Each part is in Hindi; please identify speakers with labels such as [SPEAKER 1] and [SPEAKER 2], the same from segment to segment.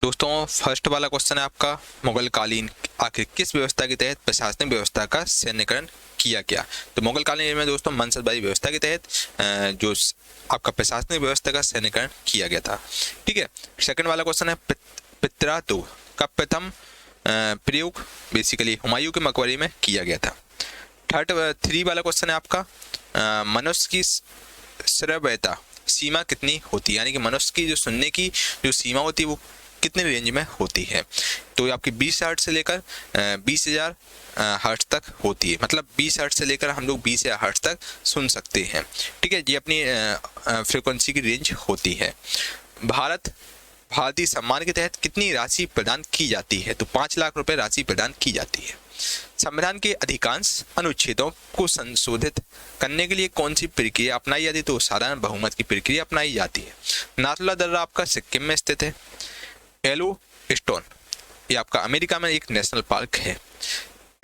[SPEAKER 1] दोस्तों फर्स्ट वाला क्वेश्चन है आपका, मुगल कालीन आखिर किस व्यवस्था के तहत प्रशासनिक व्यवस्था का सैन्यकरण किया गया? तो मुगल कालीन में दोस्तों मनसबदारी व्यवस्था के तहत जो आपका प्रशासनिक व्यवस्था का सैन्यकरण किया गया था। ठीक है। सेकंड वाला क्वेश्चन है, पित्रा 2 का प्रथम प्रयोग बेसिकली हुमायूं के मकबरे में किया गया था। थ्री वाला क्वेश्चन है आपका, मनुष्य की श्रव्यता सीमा कितनी होती है, यानी कि मनुष्य की जो सुनने की जो सीमा होती है वो कितने रेंज में होती है? तो ये आपकी 20 हर्ट्ज से लेकर 20,000 हर्ट्ज तक होती है। मतलब 20 हर्ट्ज से लेकर हम लोग 20,000 हर्ट्ज तक सुन सकते हैं। ठीक है, ये अपनी फ्रिक्वेंसी की रेंज होती है। भारतीय सम्मान के तहत कितनी राशि प्रदान की जाती है? तो 5 लाख रुपए राशि प्रदान की जाती है। संविधान के अधिकांश अनुच्छेदों को संशोधित करने के लिए कौन सी प्रक्रिया अपनाई जाती है? तो साधारण बहुमत की प्रक्रिया अपनाई जाती है। नाथुला दर्रा आपका सिक्किम में स्थित है। येलो स्टोन ये आपका अमेरिका में एक नेशनल पार्क है।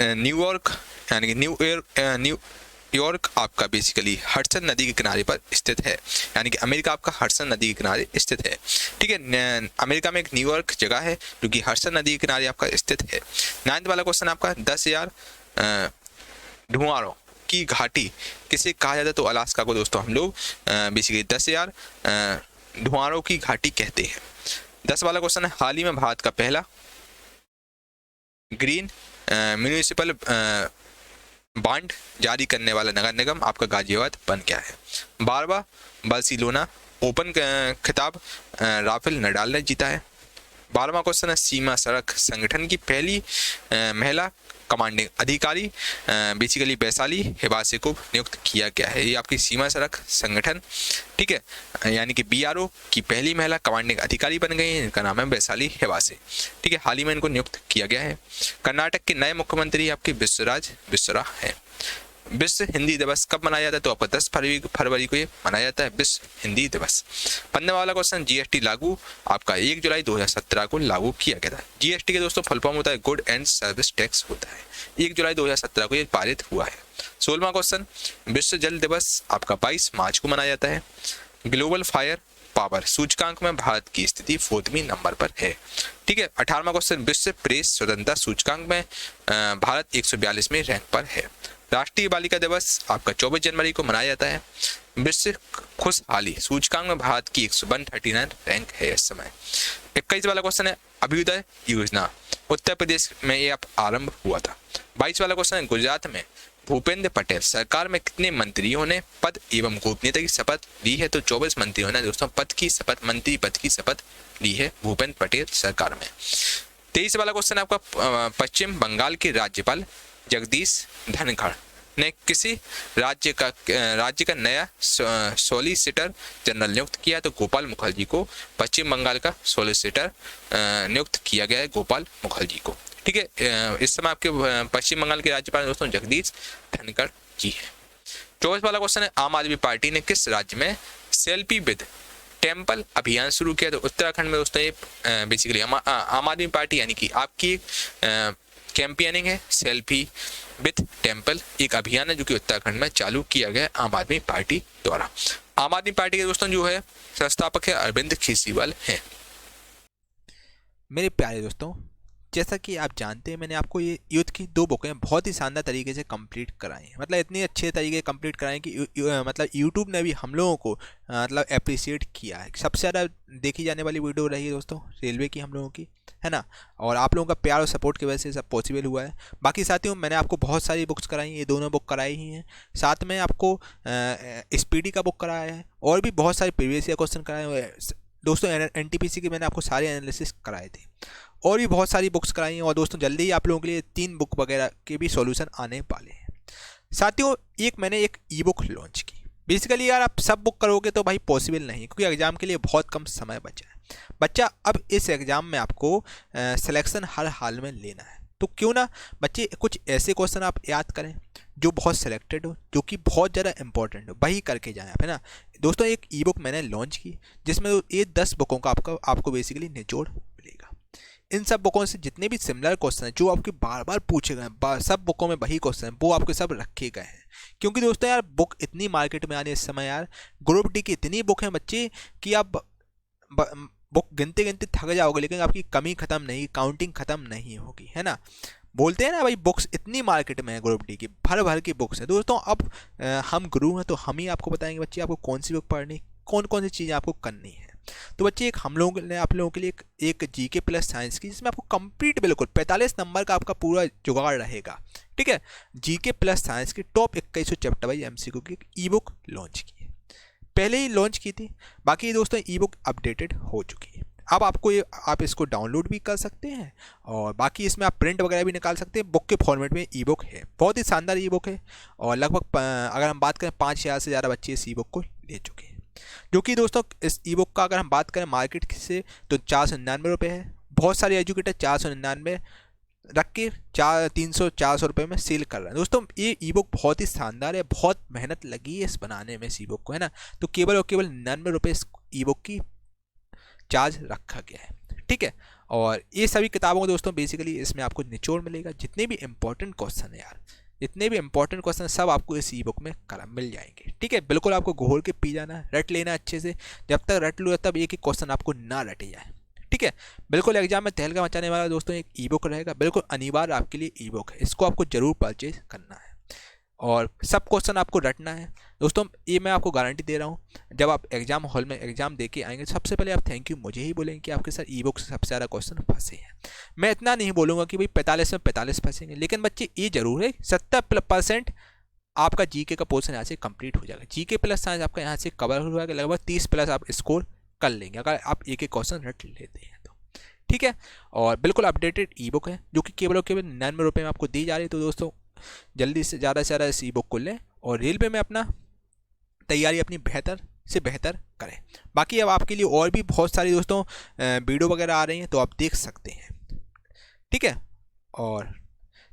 [SPEAKER 1] न्यूयॉर्क यानी कि न्यूयॉर्क आपका बेसिकली हडसन नदी के किनारे पर स्थित है, यानी कि अमेरिका आपका हडसन नदी के किनारे स्थित है। ठीक है, अमेरिका में एक न्यूयॉर्क जगह है जो कि हडसन नदी के किनारे आपका स्थित है। 9th वाला क्वेश्चन आपका, 10,000 धुआंरों की घाटी किसे कहा जाता है? तो अलास्का को दोस्तों हम लोग बेसिकली 10,000 धुआंरों की घाटी कहते हैं। 10 वाला क्वेश्चन है, हाल ही में भारत का पहला ग्रीन म्यूनिसिपल बॉन्ड जारी करने वाला नगर निगम आपका गाजियाबाद बन गया है। 12वां बार्सिलोना ओपन खिताब राफेल नडाल ने जीता है। 12वां क्वेश्चन है, सीमा सड़क संगठन की पहली महिला कमांडिंग अधिकारी बेसिकली वैशाली हिबासे को नियुक्त किया गया है। ये आपकी सीमा सड़क संगठन, ठीक है, यानी कि BRO की पहली महिला कमांडिंग अधिकारी बन गई है, इनका नाम है वैशाली हिबासे। ठीक है, हाल ही में इनको नियुक्त किया गया है। कर्नाटक के नए मुख्यमंत्री आपके विश्वराज मिश्रा है। विश्व हिंदी दिवस कब मनाया जाता है? तो आपका 10 फरवरी को ये मनाया जाता है विश्व हिंदी दिवस। 15 वाला क्वेश्चन, GST लागू आपका 1 जुलाई 2017 को लागू किया गया था। GST के दोस्तों फुल फॉर्म होता है गुड एंड सर्विस टैक्स होता है। 1 जुलाई 2017 को ये पारित हुआ है। 16वां क्वेश्चन, विश्व जल दिवस आपका 22 मार्च को मनाया जाता है। ग्लोबल फायर पावर सूचकांक में भारत की स्थिति 4वें नंबर पर है। ठीक है, 18वां क्वेश्चन, विश्व प्रेस स्वतंत्रता सूचकांक में भारत 142वें रैंक पर है। राष्ट्रीय बालिका दिवस आपका 24 जनवरी को मनाया जाता है। विश्व खुशहाली सूचकांक में भारत की 139 रैंक है इस समय। 21 वाला क्वेश्चन है, अभ्युदय योजना उत्तर प्रदेश में ये आरंभ हुआ था। 22 वाला क्वेश्चन है, गुजरात में भूपेंद्र पटेल सरकार में कितने मंत्रियों ने पद एवं गोपनीयता की शपथ ली है? तो 24 मंत्रियों ने दोस्तों मंत्री पद की शपथ ली है भूपेंद्र पटेल सरकार में। 23 वाला क्वेश्चन आपका, पश्चिम बंगाल के राज्यपाल जगदीश धनखड़ ने किसी राज्य का नया सॉलिसिटर जनरल नियुक्त किया? तो गोपाल मुखर्जी को पश्चिम बंगाल का सॉलिसिटर नियुक्त किया गया है, गोपाल मुखर्जी को। ठीक है, इस समय आपके पश्चिम बंगाल के राज्यपाल दोस्तों जगदीश धनखड़ जी है। 24 वाला क्वेश्चन है, आम आदमी पार्टी ने किस राज्य में सेल्फी विद टेम्पल अभियान शुरू किया? तो उत्तराखंड में दोस्तों ये बेसिकली आम आदमी पार्टी यानी कि आपकी कैंपेनिंग है सेल्फी विथ टेम्पल, एक अभियान है जो कि उत्तराखंड में चालू किया गया आम आदमी पार्टी द्वारा। आम आदमी पार्टी के दोस्तों जो है संस्थापक है अरविंद केजरीवाल हैं।
[SPEAKER 2] मेरे प्यारे दोस्तों, जैसा कि आप जानते हैं मैंने आपको ये युद्ध की 2 बुकें बहुत ही शानदार तरीके से कंप्लीट कराई हैं। मतलब इतनी अच्छे तरीके कंप्लीट कराई कि मतलब यूट्यूब ने भी हम लोगों को मतलब अप्रिशिएट किया है। सबसे ज़्यादा देखी जाने वाली वीडियो रही है दोस्तों रेलवे की हम लोगों की, है ना, और आप लोगों का प्यार और सपोर्ट की वजह से सब पॉसिबल हुआ है। बाकी साथियों, मैंने आपको बहुत सारी बुक्स कराई, ये दोनों बुक कराई ही हैं। साथ में आपको स्पीडी का बुक कराया है और भी बहुत सारे प्रीवियस ईयर क्वेश्चन कराए हुए हैं दोस्तों। NTPC के मैंने आपको सारे एनालिसिस कराए थे और भी बहुत सारी बुक्स कराई हैं। और दोस्तों जल्दी ही आप लोगों के लिए 3 बुक वगैरह के भी सॉल्यूशन आने वाले हैं। साथियों, मैंने एक ई बुक लॉन्च की। बेसिकली यार आप सब बुक करोगे तो भाई पॉसिबल नहीं, क्योंकि एग्जाम के लिए बहुत कम समय बचा है। बच्चा अब इस एग्जाम में आपको सिलेक्शन हर हाल में लेना है, तो क्यों ना बच्चे कुछ ऐसे क्वेश्चन आप याद करें जो बहुत सिलेक्टेड हो, जो कि बहुत ज़्यादा इंपॉर्टेंट हो, वही करके जाएं आप, है ना। दोस्तों एक ई बुक मैंने लॉन्च की जिसमें ये 10 बुकों का आपको बेसिकली निचोड़ मिलेगा। इन सब बुकों से जितने भी सिमिलर क्वेश्चन हैं जो आपके बार बार पूछे गए सब बुकों में वही क्वेश्चन हैं, वो आपके सब रखे गए हैं। क्योंकि दोस्तों यार बुक इतनी मार्केट में आ रही है इस समय यार, ग्रुप डी की इतनी बुक हैं बच्चे कि आप बुक गिनते गिनते थक जाओगे, लेकिन आपकी कमी खत्म नहीं, काउंटिंग खत्म नहीं होगी, है ना। बोलते हैं ना भाई, बुक्स इतनी मार्केट में है ग्रुप डी की, भर भर की बुक्स है दोस्तों। अब हम गुरु हैं तो हम ही आपको बताएंगे बच्चे आपको कौन सी बुक पढ़नी, कौन कौन सी चीज़ें आपको करनी है। तो बच्चे एक हम लोगों ने आप लोगों के लिए एक जीके प्लस साइंस की, जिसमें आपको कंप्लीट बिल्कुल 45 नंबर का आपका पूरा जुगाड़ रहेगा, ठीक है। जीके प्लस साइंस की टॉप 2100 चैप्टर वाइज एमसीक्यू की ई बुक लॉन्च की है, पहले ही लॉन्च की थी। बाकी दोस्तों ई बुक अपडेटेड हो चुकी है। अब आपको ये आप इसको डाउनलोड भी कर सकते हैं, और बाकी इसमें आप प्रिंट वगैरह भी निकाल सकते हैं। बुक के फॉर्मेट में ई बुक है, बहुत ही शानदार ई बुक है। और लगभग अगर हम बात करें 5000 से ज़्यादा बच्चे इस ई बुक को ले चुके हैं, जो कि दोस्तों इस ई बुक का अगर हम बात करें मार्केट से तो 499 है। बहुत सारे एजुकेटर 499 रख के 300-400 रुपये में सेल कर रहे हैं। दोस्तों ये ई बुक बहुत ही शानदार है, बहुत मेहनत लगी है इस बनाने में इस ई बुक को, है ना। तो केवल और केवल 99 रुपये इस ई बुक की चार्ज रखा गया है, ठीक है। और ये सभी किताबों को दोस्तों बेसिकली इसमें आपको निचोड़ मिलेगा, जितने भी इंपॉर्टेंट क्वेश्चन है यार, जितने भी इंपॉर्टेंट क्वेश्चन सब आपको इस ई बुक में कलम मिल जाएंगे, ठीक है। बिल्कुल आपको घोल के पी जाना, रट लेना अच्छे से, जब तक रट लो तब एक एक क्वेश्चन आपको ना रटे जाए, ठीक है। बिल्कुल एग्जाम में तहलका मचाने वाला दोस्तों एक ई बुक रहेगा, बिल्कुल अनिवार्य आपके लिए ई बुक है, इसको आपको जरूर परचेज करना है और सब क्वेश्चन आपको रटना है दोस्तों। ये मैं आपको गारंटी दे रहा हूँ, जब आप एग्जाम हॉल में एग्जाम दे के आएंगे सबसे पहले आप थैंक यू मुझे ही बोलेंगे कि आपके साथ ई बुक से सबसे ज़्यादा क्वेश्चन फंसे हैं। मैं इतना नहीं बोलूँगा कि भाई 45 में 45 फंसेंगे, लेकिन बच्चे ये जरूर है 70% आपका जीके का पोर्शन यहाँ से कंप्लीट हो जाएगा। जीके प्लस साइंस आपका यहाँ से कवर हो जाएगा, लगभग 30+ आप स्कोर कर लेंगे अगर आप एक एक क्वेश्चन रट लेते हैं तो, ठीक है। और बिल्कुल अपडेटेड ई बुक है, जो कि केवल और केवल 99 रुपये में आपको दी जा रही है। तो दोस्तों जल्दी से ज़्यादा इस ई बुक को लें और रेलवे में अपना तैयारी अपनी बेहतर से बेहतर करें। बाकी अब आपके लिए और भी बहुत सारी दोस्तों वीडियो वगैरह आ रही हैं, तो आप देख सकते हैं, ठीक है। और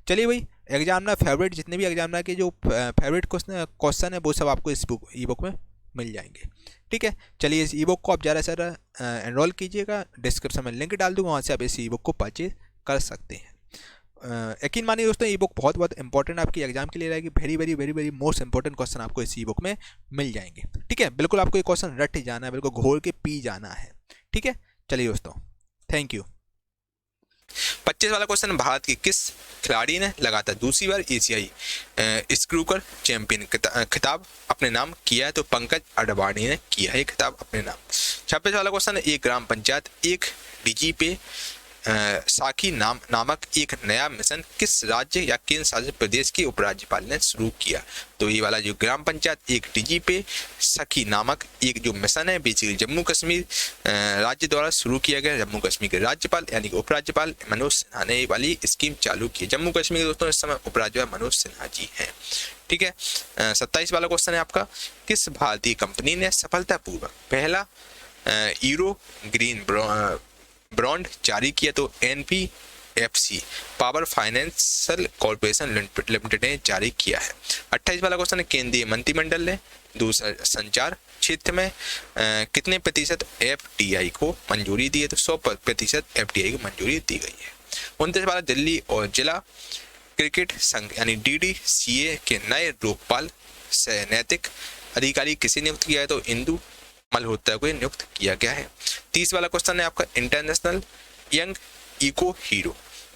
[SPEAKER 2] चलिए भाई, एग्जामिनर फेवरेट जितने भी एग्जामिनर के जो फेवरेट क्वेश्चन है वो सब आपको इस बुक ई बुक में मिल जाएंगे, ठीक है। चलिए इस ई बुक को आप ज़्यादा से ज़्यादा एनरोल कीजिएगा, डिस्क्रिप्शन में लिंक डाल दूँगा, वहाँ से आप इस ई बुक को परचेज कर सकते हैं। यकीन मानिए दोस्तों ई बुक बहुत बहुत इंपॉर्टेंट आपकी एग्जाम के लिए रहेगी, very very very very most important question आपको इस ई बुक में मिल जाएंगे, ठीक है। बिल्कुल आपको ये क्वेश्चन रट जाना है, बिल्कुल घोल के पी जाना है, ठीक है। चलिए दोस्तों, थैंक यू।
[SPEAKER 1] 25 वाला क्वेश्चन, भारत की किस खिलाड़ी ने लगातार दूसरी बार एशियाई स्नूकर चैंपियन खिताब अपने नाम किया है? तो पंकज अडवाणी ने किया है खिताब अपने नाम। 26 वाला क्वेश्चन, एक ग्राम पंचायत एक डीजी पे साखी नामक एक नया मिशन किस राज्य या केंद्र शासित प्रदेश के उपराज्यपाल ने शुरू किया? तो ये वाला जो ग्राम पंचायत एक डीजी पे सखी नामक एक जो मिशन है बेसिकली जम्मू कश्मीर राज्य द्वारा शुरू किया गया। जम्मू कश्मीर के राज्यपाल यानी कि उपराज्यपाल मनोज सिन्हा ने वाली स्कीम चालू की। जम्मू कश्मीर के दोस्तों इस समय उपराज्यपाल मनोज सिन्हा जी हैं, ठीक है। 27 वाला क्वेश्चन है आपका, किस भारतीय कंपनी ने सफलतापूर्वक पहला यूरो ग्रीन बॉन्ड जारी किया? तो एनपीएफसी पावर फाइनेंशियल कॉर्पोरेशन लिमिटेड ने जारी किया है। 28 वाला क्वेश्चन है, केंद्रीय मंत्रिमंडल ने दूरसंचार क्षेत्र में कितने प्रतिशत एफडीआई को मंजूरी दी है? तो 100% एफडीआई को मंजूरी दी गई है। 29 वाला, दिल्ली और जिला क्रिकेट संघ यानी डीडीसीए के नए लोकपाल से नैतिक अधिकारी किसे नियुक्त किया है? तो इंदु मल्होत्रा को नियुक्त किया गया है। 30 वाला क्वेश्चन है आपका, इंटरनेशनल यंग इको हीरो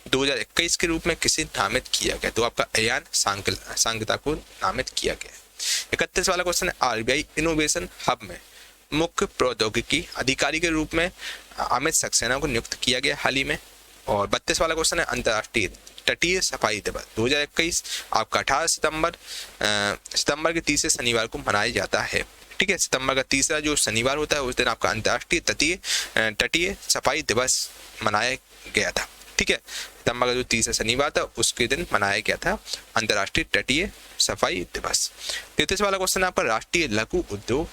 [SPEAKER 1] 2021 के रूप में किसे नामित किया गया? तो आपका अयान सांगता को नामित किया गया है। 31 वाला क्वेश्चन है, आरबीआई इनोवेशन हब में मुख्य प्रौद्योगिकी अधिकारी के रूप में अमित सक्सेना को नियुक्त किया गया हाल ही में। और 32 वाला क्वेश्चन है, अंतर्राष्ट्रीय तटीय सफाई दिवस 2021 आपका 18 सितंबर के तीसरे शनिवार को मनाया जाता है, ठीक है। सितंबर का तीसरा जो शनिवार होता है उस दिन आपका अंतर्राष्ट्रीय तटीय सफाई दिवस मनाया गया था, ठीक है। सितंबर का जो तीसरा शनिवार था उसके दिन मनाया गया था अंतर्राष्ट्रीय तटीय सफाई दिवस। 33 वाला क्वेश्चन आपका, राष्ट्रीय लघु उद्योग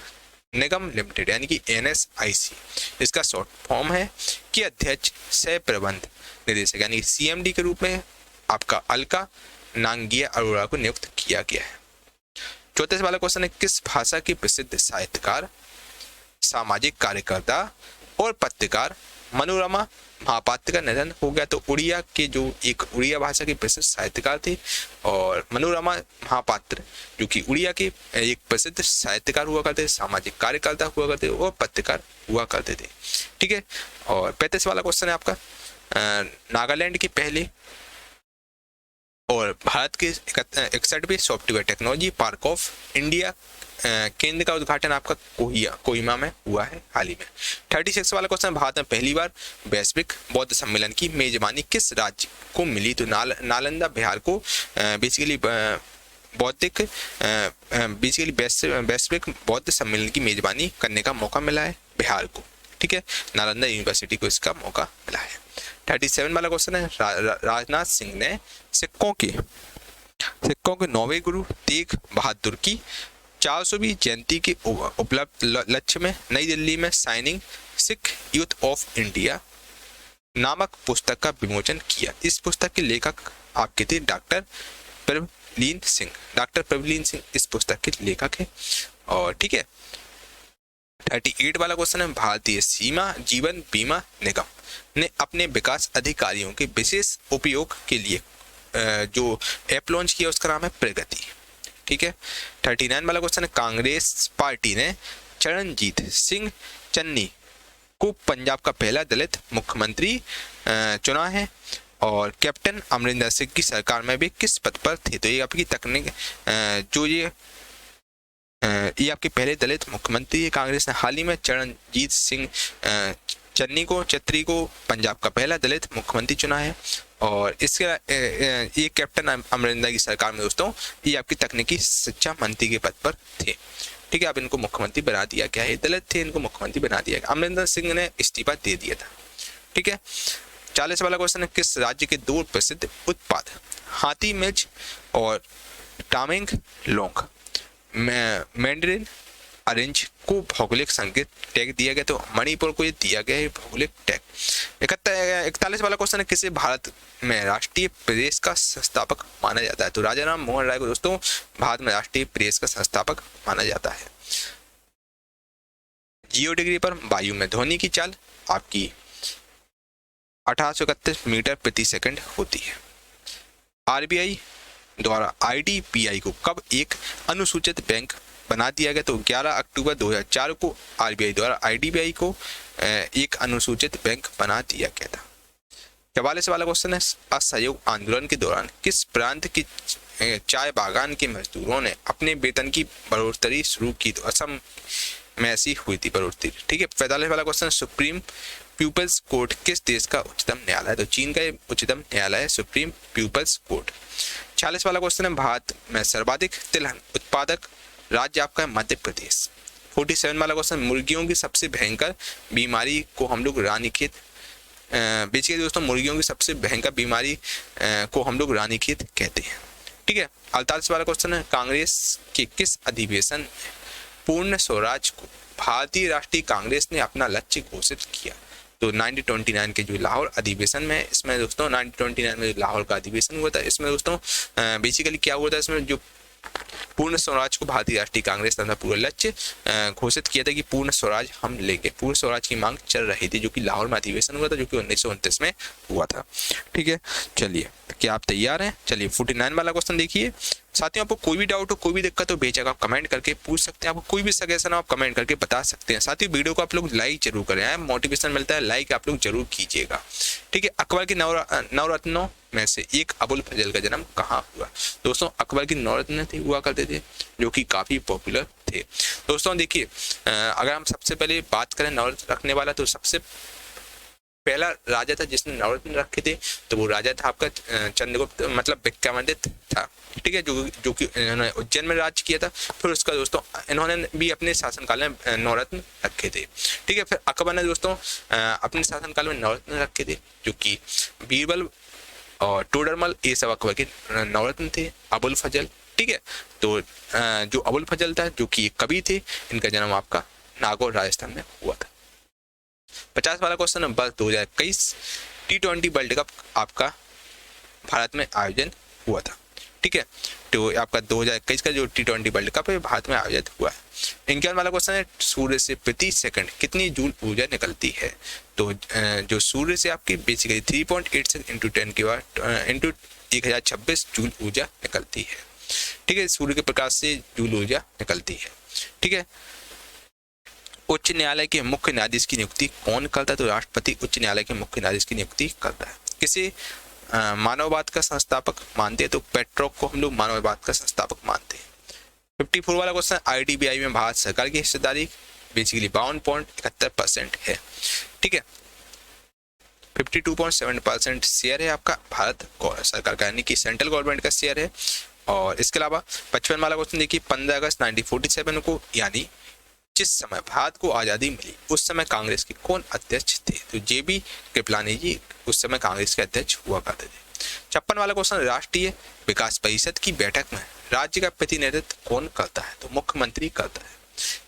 [SPEAKER 1] निगम लिमिटेड यानी कि एनएसआईसी इसका शॉर्ट फॉर्म है कि अध्यक्ष सह प्रबंध निदेशक यानी सीएमडी के रूप में आपका अलका नांगिया अरोड़ा को नियुक्त किया गया है। 34 वाला क्वेश्चन है, किस भाषा के प्रसिद्ध साहित्यकार, सामाजिक कार्यकर्ता और पत्रकार मनोरमा महापात्र का निधन हो गया। तो उड़िया के जो एक उड़िया भाषा के प्रसिद्ध साहित्यकार थे और मनोरमा महापात्र जो कि उड़िया के एक प्रसिद्ध साहित्यकार हुआ करते थे, सामाजिक कार्यकर्ता हुआ करते थे और पत्रकार हुआ करते थे। ठीक है, और 35 वाला क्वेश्चन है आपका, नागालैंड के पहले और भारत के 61वें software technology park of India केंद्र का उद्घाटन आपका कोहिमा में हुआ है हाल ही में। 36 वाला क्वेश्चन, भारत में पहली बार वैश्विक बौद्ध सम्मेलन की मेजबानी किस राज्य को मिली? तो नालंदा बिहार को बेसिकली बौद्धिक बेसिकली वैश्विक बौद्ध सम्मेलन की मेजबानी करने का मौका मिला है बिहार को। ठीक है, नालंदा यूनिवर्सिटी को इसका मौका मिला है। 37 वाला क्वेश्चन है, राजनाथ सिंह ने सिक्कों के 9वें गुरु तेग बहादुर की 400वीं जयंती के उपलब्ध लक्ष्य में नई दिल्ली में signing Sikh youth of India नामक पुस्तक का विमोचन किया। इस पुस्तक के लेखक आपके थे डॉक्टर प्रभुलीन सिंह। डॉक्टर प्रभुलीन सिंह इस पुस्तक के लेखक हैं। और ठीक है, 38 वाला क्वेश्चन है, भारतीय सीमा जीवन बीमा निगम ने अपने विकास अधिकारियों के विशेष उपयोग के लिए जो ऐप लॉन्च किया उसका नाम है प्रगति। ठीक है, 39 वाला क्वेश्चन है, कांग्रेस पार्टी ने चरणजीत सिंह चन्नी को पंजाब का पहला दलित मुख्यमंत्री चुना है और कैप्टन अमरिंदर सिंह की सरकार में भी किस पद पर थे? तो ये आपकी तकनीक जो ये आपके पहले दलित मुख्यमंत्री है। कांग्रेस ने हाल ही में चरणजीत सिंह चन्नी को पंजाब का पहला दलित मुख्यमंत्री चुना है और इसके ये कैप्टन अमरिंदर की सरकार में दोस्तों ये आपकी तकनीकी शिक्षा मंत्री के पद पर थे। ठीक है, अब इनको मुख्यमंत्री बना दिया गया है। दलित थे, इनको मुख्यमंत्री बना दिया गया। अमरिंदर सिंह ने इस्तीफा दे दिया था। ठीक है, 40 वाला क्वेश्चन है, किस राज्य के दो प्रसिद्ध उत्पाद हाथी मिर्च और टामेंग लोंग मैंडरिन ऑरेंज को भौगोलिक संकेत टैग दिया गया? तो मणिपुर को ये दिया गया है भौगोलिक टैग। 41 वाला क्वेश्चन है, किसे भारत में राष्ट्रीय प्रेस का संस्थापक माना जाता है? तो राजा राम मोहन राय को दोस्तों भारत में राष्ट्रीय प्रेस का संस्थापक माना जाता है। 0 डिग्री पर वायु में ध्वनि की चाल आपकी 1831 मीटर प्रति सेकंड होती है। आरबीआई द्वारा आईडीबीआई को कब एक अनुसूचित बैंक बना दिया गया? तो 11 अक्टूबर 2004 को आरबीआई द्वारा आईडीबीआई को एक अनुसूचित बैंक बना दिया गया था। 44 वाला क्वेश्चन है, असहयोग आंदोलन के दौरान किस प्रांत की चाय बागान के मजदूरों ने अपने वेतन की बढ़ोतरी शुरू की? तो असम में ऐसी हुई थी बढ़ोतरी। ठीक है, 45 वाला क्वेश्चन, सुप्रीम पीपल्स कोर्ट किस देश का उच्चतम न्यायालय? तो चीन का उच्चतम न्यायालय है सुप्रीम पीपल्स कोर्ट। 46 वाला क्वेश्चन है, भारत में सर्वाधिक तिलहन उत्पादक राज्य आपका है मध्य प्रदेश। 47 वाला क्वेश्चन, मुर्गियों की सबसे भयंकर बीमारी को हम लोग रानीखेत बेसिकली दोस्तों मुर्गियों की सबसे भयंकर बीमारी को हम लोग रानीखेत कहते हैं। ठीक है, 48 वाला क्वेश्चन है, कांग्रेस के किस अधिवेशन में पूर्ण स्वराज को भारतीय राष्ट्रीय कांग्रेस ने अपना लक्ष्य घोषित किया? तो 1929 के जो लाहौर अधिवेशन में, इसमें दोस्तों 1929 में जो लाहौर का अधिवेशन हुआ था, इसमें दोस्तों बेसिकली क्या हुआ था, इसमें जो पूर्ण स्वराज को भारतीय राष्ट्रीय कांग्रेस ने अपना पूरा लक्ष्य घोषित किया था कि पूर्ण स्वराज हम लेंगे। पूर्ण स्वराज की मांग चल रही थी जो कि लाहौर में अधिवेशन हुआ था जो कि 1929 में हुआ था। ठीक है, चलिए क्या आप तैयार हैं? चलिए 49 वाला क्वेश्चन देखिए। साथियों, आपको कोई भी डाउट हो, कोई भी दिक्कत हो, बेझिझक आप कमेंट करके पूछ सकते हैं। आपको कोई भी सजेशन हो आप कमेंट करके बता सकते हैं। साथियों, वीडियो को आप लोग लाइक जरूर करें, मोटिवेशन मिलता है, लाइक आप लोग जरूर कीजिएगा। ठीक है, अकबर के नवरत्नों में से एक अबुल फजल का जन्म कहाँ हुआ? दोस्तों अकबर की 9 रत्न थे हुआ करते थे जो कि काफी पॉपुलर थे। दोस्तों देखिए, अगर हम सबसे पहले बात करें नवरत्न रखने वाला, तो सबसे पहला राजा था जिसने नवरत्न रखे थे, तो वो राजा था आपका चंद्रगुप्त मतलब विक्रमादित्य था। ठीक है, जो कि इन्होंने उज्जैन में राज किया था। फिर उसका दोस्तों इन्होंने भी अपने शासनकाल में नवरत्न रखे थे। ठीक है, फिर अकबर ने दोस्तों अपने शासनकाल में नवरत्न रखे थे जो कि बीरबल और टोडरमल, ये सब अकबर के नवरत्न थे। अबुल फजल, ठीक है, तो जो अबुल फजल था जो कि एक कवि थे, इनका जन्म आपका नागौर राजस्थान में हुआ था। 50 वाला क्वेश्चन है, बस 2021 T20 वर्ल्ड कप आपका भारत में आयोजन हुआ था। ठीक है। तो आपका 2021 का जो T20 वर्ल्ड कप है भारत में आयोजित हुआ है। 51 वाला क्वेश्चन है, सूर्य से प्रति सेकंड कितनी जूल ऊर्जा निकलती है? तो जो सूर्य से आपकी बेसिकली 3.86 इंटू 10 की पावर इंटू 1026 जूल ऊर्जा निकलती है। ठीक है, सूर्य के प्रकाश से जूल ऊर्जा निकलती है। ठीक है। उच्च न्यायालय के मुख्य न्यायाधीश की नियुक्ति कौन करता है? तो राष्ट्रपति उच्च न्यायालय के मुख्य न्यायाधीश की नियुक्ति करता है। किसे मानववाद का संस्थापक मानते हैं? तो पेट्रोक को हम लोग मानववाद का संस्थापक मानते हैं। 54 वाला क्वेश्चन, IDBI में भारत सरकार की हिस्सेदारी बेसिकली 52.71% है। ठीक है, 52.7% शेयर है आपका भारत सरकार का, यानी कि सेंट्रल गवर्नमेंट का शेयर है। और इसके अलावा 55 वाला क्वेश्चन देखिए, 15 अगस्त 1947 को, यानी जिस समय भारत को आज़ादी मिली उस समय कांग्रेस के कौन अध्यक्ष थे? तो JB कृपलानी जी उस समय कांग्रेस के अध्यक्ष हुआ करते थे। 56 वाला क्वेश्चन, राष्ट्रीय विकास परिषद की बैठक में राज्य का प्रतिनिधित्व कौन करता है? तो मुख्यमंत्री करता है।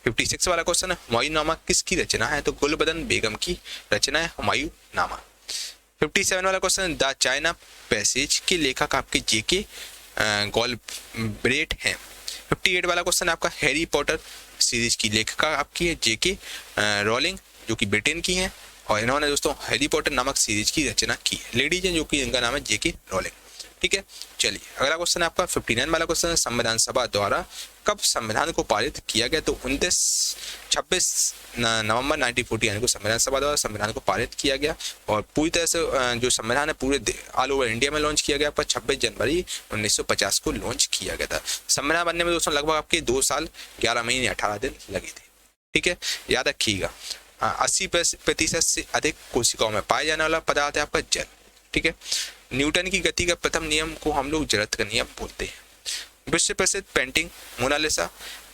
[SPEAKER 1] 56 वाला क्वेश्चन है, हुमायूं नामा किसकी रचना है? तो गुलबदन बेगम की रचना है हुमायूं नामा। 57 वाला क्वेश्चन, द चाइना पैसेज के लेखक आपके JK गॉलब्रेट हैं। 58 वाला क्वेश्चन आपका, हैरी पॉटर सीरीज की लेखिका आपकी है JK रॉलिंग, जो कि ब्रिटेन की हैं, और इन्होंने दोस्तों हैरी पॉटर नामक सीरीज की रचना की है। लेडीज हैं जो कि इनका नाम है JK रॉलिंग। ठीक है, चलिए अगला क्वेश्चन आपका 59 वाला क्वेश्चन है, संविधान सभा द्वारा कब संविधान को पारित किया गया? तो 26 नवंबर 1949 को संविधान सभा द्वारा संविधान को पारित किया गया, और पूरी तरह से जो संविधान है पूरे ऑल ओवर इंडिया में लॉन्च किया गया पर 26 जनवरी 1950 को लॉन्च किया गया था। संविधान बनने में दोस्तों लगभग आपके 2 साल 11 महीने 18 दिन लगे थे। ठीक है, याद रखिएगा। 80% से अधिक कोशिकाओं में पाया जाने वाला पदार्थ है आपका जल। ठीक है, न्यूटन की गति का प्रथम नियम को हम लोग जड़त्व का नियम बोलते हैं। विश्व प्रसिद्ध painting Mona Lisa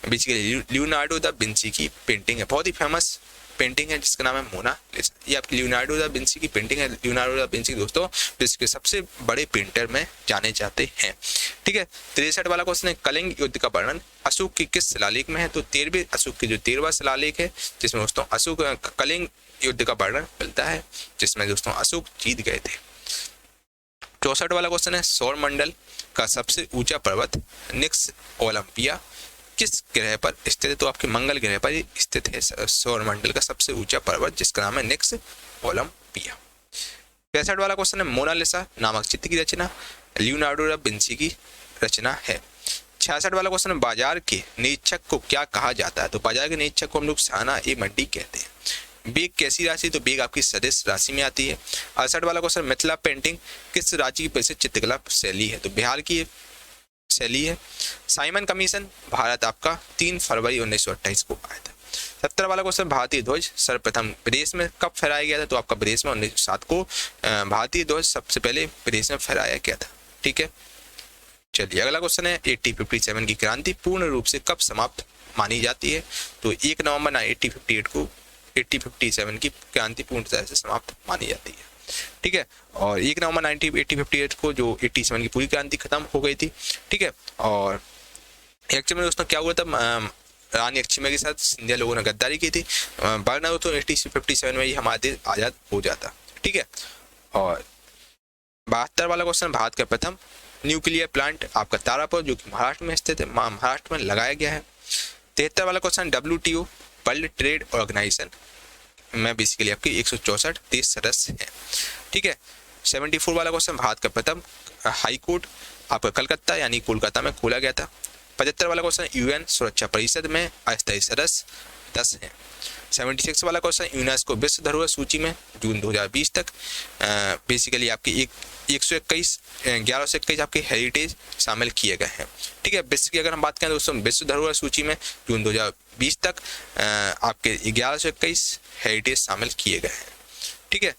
[SPEAKER 1] basically Leonardo da Vinci की पेंटिंग है, बहुत ही फेमस पेंटिंग है जिसका नाम है मोनालिसा। ये आपकी लियोनार्डो दा विंची की पेंटिंग है। लियोनार्डो दा विंची दोस्तों विश्व के सबसे बड़े पेंटर में जाने जाते हैं। ठीक है, 63 वाला क्वेश्चन है, कलिंग युद्ध का वर्णन अशोक के किस शिलालेख में है? तो 13वें अशोक के जो 13वां शिलालेख है, जिसमें दोस्तों अशोक कलिंग युद्ध का वर्णन मिलता है, जिसमें दोस्तों अशोक जीत गए थे। 64 वाला क्वेश्चन है, सौर मंडल का सबसे ऊंचा पर्वत निक्स ओलंपिया किस ग्रह पर स्थित है? तो आपके मंगल ग्रह पर स्थित है सौर मंडल का सबसे ऊंचा पर्वत, जिसका नाम है निक्स ओलंपिया। 65 वाला क्वेश्चन है, मोनालिसा नामक चित्र की रचना लियोनार्डो दा विंची की रचना है। 66 वाला क्वेश्चन है, बाजार के निरीक्षक को क्या कहा जाता है? तो बाजार के निरीक्षक को हम लोग साना ए मंडी कहते हैं। बेग कैसी राशि? तो बेग आपकी सदिश राशि में आती है। 68 वाला क्वेश्चन, मिथिला पेंटिंग किस राज्य की प्रसिद्ध चित्रकला शैली है? तो बिहार की शैली है। साइमन कमीशन भारत आपका 3 फरवरी 1928 को आया था। 70 वाला क्वेश्चन, भारतीय ध्वज सर्वप्रथम विदेश में कब फहराया गया था? तो आपका विदेश में 1907 को भारतीय ध्वज सबसे पहले विदेश में फहराया गया था। ठीक है, चलिए अगला क्वेश्चन है, 1857 की क्रांति पूर्ण रूप से कब समाप्त मानी जाती है? तो 1 नवंबर 1857 की क्रांति पूर्ण तरह से समाप्त मानी जाती है। ठीक है, और 1 नवंबर 1858 को जो 87 की पूरी क्रांति खत्म हो गई थी। ठीक है, और एक्चुअली में दोस्तों क्या हुआ था, रानी लक्ष्मीबाई के साथ सिंधिया लोगों ने गद्दारी की थी, वरना दोस्तों 1857 में ही हमारा देश आज़ाद हो जाता। ठीक है, और 72 वाला क्वेश्चन, भारत का प्रथम न्यूक्लियर प्लांट आपका तारापुर जो कि महाराष्ट्र में स्थित है, महाराष्ट्र में लगाया गया है। 73 वाला question, WTO World Trade Organisation में बेसिकली आपके 164 देश सदस्य हैं। ठीक है, 74 वाला क्वेश्चन, भारत का प्रथम हाई कोर्ट आपका कलकत्ता यानी कोलकाता में खोला गया था। 75 वाला क्वेश्चन, UN सुरक्षा परिषद में अस्थायी सदस्य 10 हैं। 76 वाला क्वेश्चन, यूनेस्को विश्व धरोहर सूची में जून 2020 तक बेसिकली आपके 1121 आपके हेरिटेज शामिल किए गए हैं। ठीक है, विश्व की अगर हम बात करें दोस्तों, विश्व धरोहर सूची में जून 2020 तक आपके 1121 हेरिटेज शामिल किए गए हैं। ठीक है,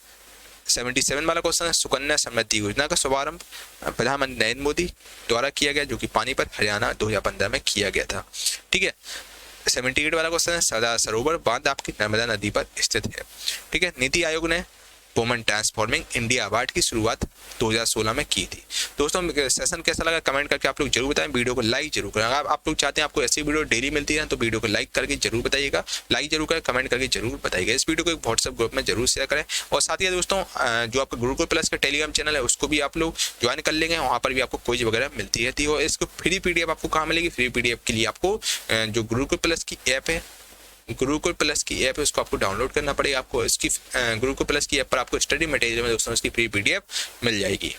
[SPEAKER 1] 77 वाला क्वेश्चन है, सुकन्या समृद्धि योजना का शुभारंभ प्रधानमंत्री नरेंद्र मोदी द्वारा किया गया, जो कि पानीपत हरियाणा 2015 में किया गया था। ठीक है, 78 वाला क्वेश्चन है, सरदार सरोवर बांध आपकी नर्मदा नदी पर स्थित है। ठीक है, नीति आयोग ने वुमेन ट्रांसफॉर्मिंग इंडिया अवार्ड की शुरुआत 2016 में की थी। दोस्तों सेशन कैसा लगा कमेंट करके आप लोग जरूर बताएं, वीडियो को लाइक जरूर करें। अगर आप लोग चाहते हैं आपको ऐसी वीडियो डेली मिलती है तो वीडियो को लाइक करके जरूर बताइएगा, लाइक जरूर करें, कमेंट करके जरूर बताइएगा। इस वीडियो को एक व्हाट्सएप ग्रुप में जरूर शेयर करें और साथ ही दोस्तों जो आपका गुरुकुल प्लस का टेलीग्राम चैनल है उसको भी आप लोग ज्वाइन कर लेंगे, वहाँ पर भी आपको क्विज वगैरह मिलती रहती है। और इसको फ्री पीडीएफ आपको कहाँ मिलेगी, फ्री पीडीएफ के लिए आपको जो गुरुकुल प्लस की ऐप है, गुरुकुल प्लस की ऐप है उसको आपको डाउनलोड करना पड़ेगा। आपको इसकी गुरुकुल प्लस की ऐप पर आपको स्टडी मटेरियल में दोस्तों इसकी फ्री पीडीएफ मिल जाएगी।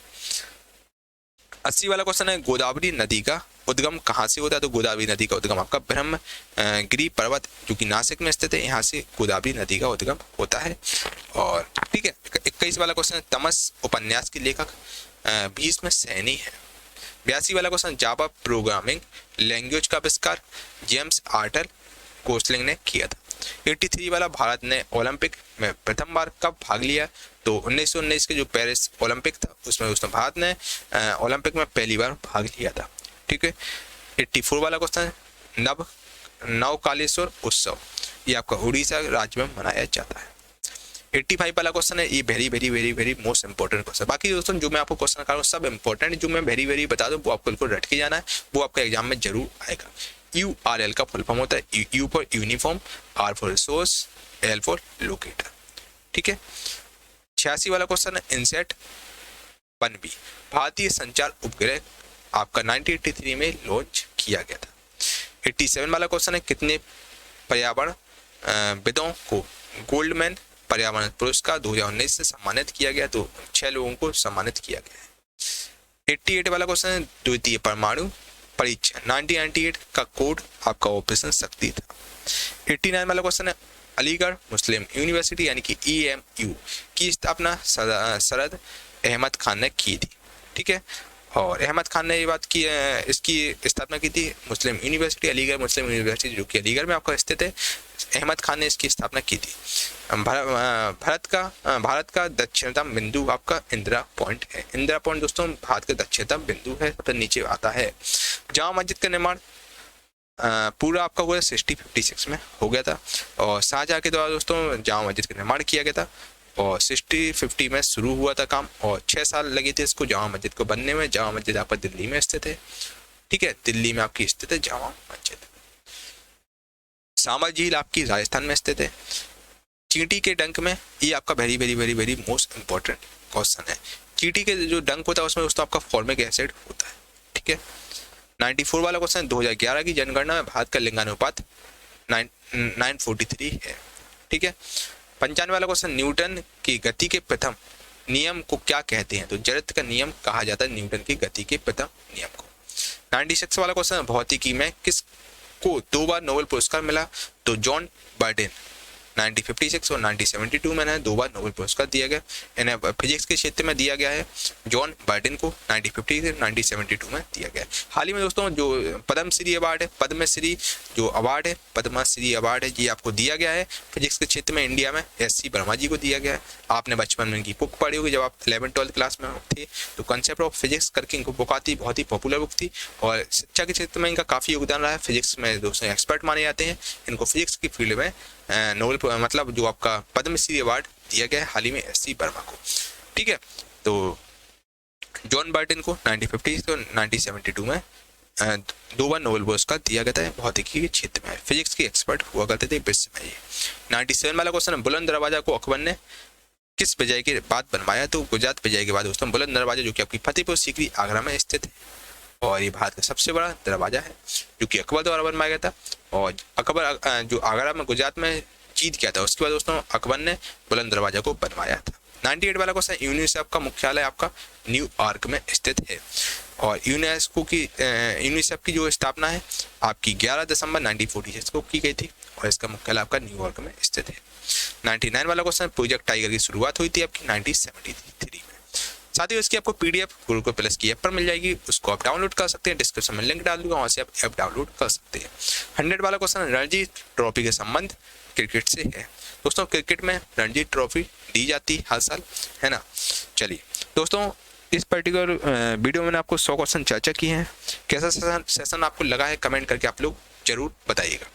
[SPEAKER 1] 80 वाला क्वेश्चन है, गोदावरी नदी का उद्गम कहाँ से होता है? तो गोदावरी नदी का उद्गम आपका ब्रह्मगिरी पर्वत जो कि नासिक में स्थित है, यहाँ से गोदावरी नदी का उद्गम होता है। और ठीक है, 21 वाला क्वेश्चन, तमस उपन्यास के लेखक भीष्म सैनी है। 82 वाला क्वेश्चन, जावा प्रोग्रामिंग लैंग्वेज का आविष्कार जेम्स आर्टर कोस्टलिंग ने किया था। 83 वाला, भारत ने ओलंपिक में प्रथम बार कब भाग लिया? तो 1919 के जो पेरिस ओलंपिक था उसमें भारत ने ओलंपिक में पहली बार भाग लिया था। ठीक है। 84 वाला क्वेश्चन, नवकालेश्वर उत्सव ये आपका उड़ीसा राज्य में मनाया जाता है। 85 वाला क्वेश्चन है, ये very very very very most important question. बाकी दोस्तों जो मैं आपको क्वेश्चन कर रहा हूँ सब इंपॉर्टेंट, जो मैं वेरी वेरी बता दूँ वो आपको बिल्कुल रट के जाना है, वो आपका एग्जाम में जरूर आएगा। URL का फुल फॉर्म होता है U for uniform, R for resource, L for locator. ठीक है। 86 वाला क्वेश्चन है, इनसेट 1B भारतीय संचार उपग्रह आपका 1983 में लॉन्च किया गया था। 87 वाला क्वेश्चन है, कितने पर्यावरण विदों को गोल्डमैन पर्यावरण पुरस्कार 2019 से सम्मानित किया गया? तो 6 लोगों को सम्मानित किया गया है। 88 वाला क्वेश्चन है, द्वितीय परमाणु परीक्षण 1998 का कोड आपका ऑपरेशन शक्ति था। 89 वाला क्वेश्चन है, अलीगढ़ मुस्लिम यूनिवर्सिटी यानी कि EMU की स्थापना सरद अहमद खान ने की थी। ठीक है। और अहमद खान ने ये बात की, इसकी स्थापना की थी मुस्लिम यूनिवर्सिटी, अलीगढ़ मुस्लिम यूनिवर्सिटी जो कि अलीगढ़ में आपका स्थित है। अहमद खान ने इसकी स्थापना की थी। भारत का दक्षिणतम बिंदु आपका इंदिरा पॉइंट है। इंदिरा पॉइंट दोस्तों भारत का दक्षिणतम बिंदु है, सबसे नीचे आता है। जामा मस्जिद का निर्माण पूरा आपका हुआ 6056 में हो गया था और शाहजहां के द्वारा दोस्तों जामा मस्जिद का निर्माण किया गया था और 6050 में शुरू हुआ था काम और 6 साल लगे थे इसको जामा मस्जिद को बनने में। जामा मस्जिद आपका दिल्ली में स्थित है। ठीक है, दिल्ली में आपकी स्थित है जामा मस्जिद। सांभर झील आपकी राजस्थान में स्थित है। चींटी के डंक में, ये आपका very very very very most important question है। चींटी के जो डंक होता है उसमें दोस्तों आपका फॉर्मिक एसिड होता है। ठीक है। 94 वाला क्वेश्चन, 2011 की जनगणना में भारत का लिंगानुपात 943 है। ठीक है। 95 वाला क्वेश्चन, न्यूटन की गति के प्रथम नियम को क्या कहते हैं? तो जड़त्व का नियम कहा जाता है न्यूटन की गति के प्रथम नियम को। 96 वाला क्वेश्चन, भौतिकी में किसको 2 बार नोबेल पुरस्कार मिला? तो जॉन बर्डेन 1956 और 1972 में 2 बार नोबेल पुरस्कार दिया गया। इन्हें फिजिक्स के क्षेत्र में दिया गया है। जॉन बर्डेन को 1950 से 1972 में दिया गया। हाल ही में दोस्तों जो पद्मश्री अवार्ड है, पद्मश्री जो अवार्ड है, पद्मश्री अवार्ड है, ये आपको दिया गया है फिजिक्स के क्षेत्र में इंडिया में SC वर्मा जी को दिया गया है। आपने बचपन में इनकी बुक पढ़ी होगी जब आप 11th-12th क्लास में थे, तो कंसेप्ट ऑफ फिजिक्स करके इनको बुक आती, बहुत ही पॉपुलर बुक थी और शिक्षा के क्षेत्र में इनका काफ़ी योगदान रहा है। फिजिक्स में दोस्तों एक्सपर्ट माने जाते हैं। इनको फिजिक्स की फील्ड में नोबेल मतलब जो आपका पद्मश्री अवार्ड दिया गया है हाल ही में SC वर्मा को। ठीक है। तो जॉन बर्डेन को 1950 से 1972 में 2 बार नोबेल पुरस्कार दिया गया था भौतिकी के क्षेत्र में। फिजिक्स के एक्सपर्ट हुआ करते थे विश्व में। 97 वाला क्वेश्चन, बुलंद दरवाजा को अकबर ने किस विजय के बाद बनवाया? तो गुजरात विजय के बाद दोस्तों बुलंद दरवाजा जो कि आपकी फतेहपुर सीकरी आगरा में स्थित है और ये भारत का सबसे बड़ा दरवाजा है जो कि अकबर द्वारा बनवाया गया था। और अकबर जो आगरा में गुजरात में जीत गया था उसके बाद दोस्तों अकबर ने बुलंद दरवाजा को बनवाया था। 98 वाला क्वेश्चन, यूनिसेफ का मुख्यालय आपका न्यूयॉर्क में स्थित है और यूनिसेफ की जो स्थापना है आपकी 11 दिसंबर 1946 को की गई थी और इसका मुख्यालय आपका न्यूयॉर्क में स्थित है। 99 वाला क्वेश्चन, प्रोजेक्ट टाइगर की शुरुआत हुई थी आपकी 1973 में। साथ ही उसकी आपको PDF गुरुकुल प्लस की ऐप पर मिल जाएगी, उसको आप डाउनलोड कर सकते हैं। डिस्क्रिप्शन में लिंक डाल दूंगा, वहाँ से आप ऐप डाउनलोड कर सकते हैं। 100 वाला क्वेश्चन, रणजी ट्रॉफी के संबंध क्रिकेट से है। दोस्तों क्रिकेट में रणजी ट्रॉफी दी जाती है हर साल, है ना। चलिए दोस्तों, इस पर्टिकुलर वीडियो में मैंने आपको 100 क्वेश्चन चर्चा की हैं। कैसा सेशन आपको लगा है कमेंट करके आप लोग जरूर बताइएगा।